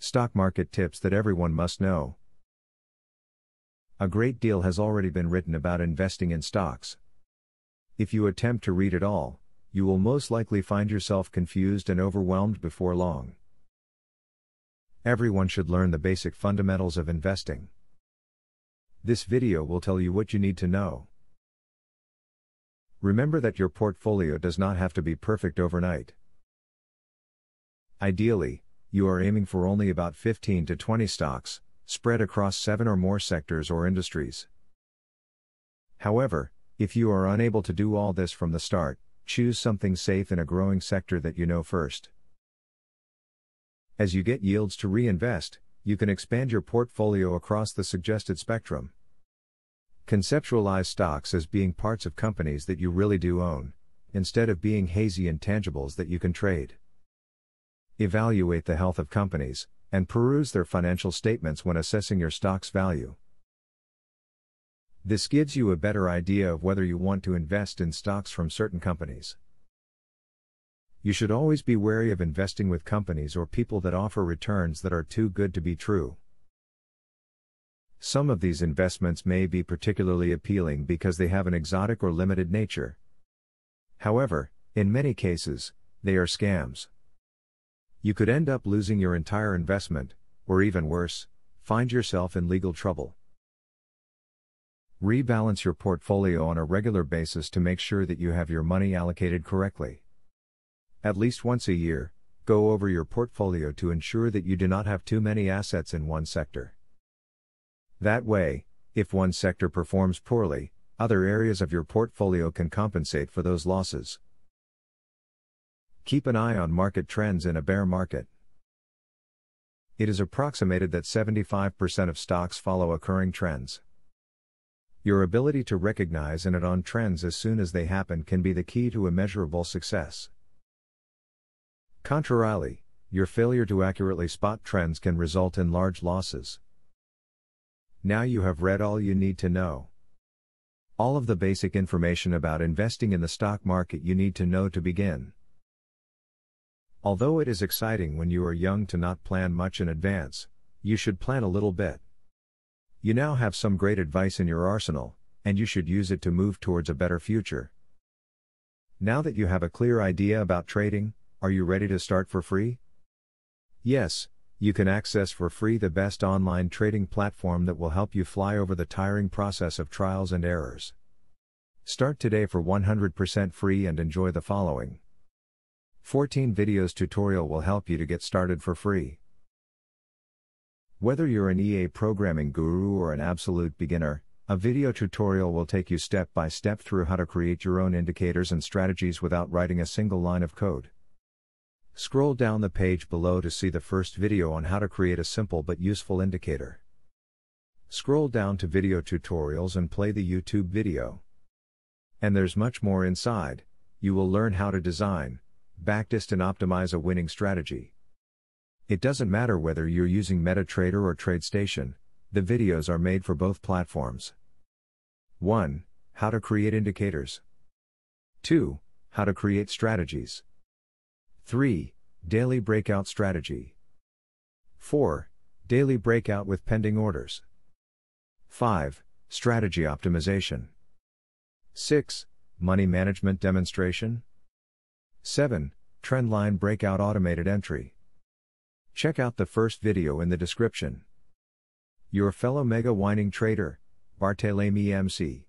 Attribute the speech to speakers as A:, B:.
A: Stock market tips that everyone must know. A great deal has already been written about investing in stocks. If you attempt to read it all, you will most likely find yourself confused and overwhelmed before long. Everyone should learn the basic fundamentals of investing. This video will tell you what you need to know. Remember that your portfolio does not have to be perfect overnight. Ideally, you are aiming for only about 15 to 20 stocks, spread across 7 or more sectors or industries. However, if you are unable to do all this from the start, choose something safe in a growing sector that you know first. As you get yields to reinvest, you can expand your portfolio across the suggested spectrum. Conceptualize stocks as being parts of companies that you really do own, instead of being hazy intangibles that you can trade. Evaluate the health of companies, and peruse their financial statements when assessing your stock's value. This gives you a better idea of whether you want to invest in stocks from certain companies. You should always be wary of investing with companies or people that offer returns that are too good to be true. Some of these investments may be particularly appealing because they have an exotic or limited nature. However, in many cases, they are scams. You could end up losing your entire investment, or even worse, find yourself in legal trouble. Rebalance your portfolio on a regular basis to make sure that you have your money allocated correctly. At least once a year, go over your portfolio to ensure that you do not have too many assets in one sector. That way, if one sector performs poorly, other areas of your portfolio can compensate for those losses. Keep an eye on market trends in a bear market. It is approximated that 75% of stocks follow occurring trends. Your ability to recognize and act on trends as soon as they happen can be the key to immeasurable success. Contrarily, your failure to accurately spot trends can result in large losses. Now you have read all you need to know. All of the basic information about investing in the stock market you need to know to begin. Although it is exciting when you are young to not plan much in advance, you should plan a little bit. You now have some great advice in your arsenal, and you should use it to move towards a better future. Now that you have a clear idea about trading, are you ready to start for free? Yes, you can access for free the best online trading platform that will help you fly over the tiring process of trials and errors. Start today for 100% free and enjoy the following 14 videos tutorial will help you to get started for free. Whether you're an EA programming guru or an absolute beginner, a video tutorial will take you step by step through how to create your own indicators and strategies without writing a single line of code. Scroll down the page below to see the first video on how to create a simple but useful indicator. Scroll down to video tutorials and play the YouTube video. And there's much more inside. You will learn how to design, backtest and optimize a winning strategy. It doesn't matter whether you're using MetaTrader or TradeStation, the videos are made for both platforms. 1. How to create indicators. 2. How to create strategies. 3. Daily breakout strategy. 4. Daily breakout with pending orders. 5. Strategy optimization. 6. Money management demonstration. 7. Trendline breakout automated entry. Check out the first video in the description. Your fellow mega winning trader, Barthélemy MC.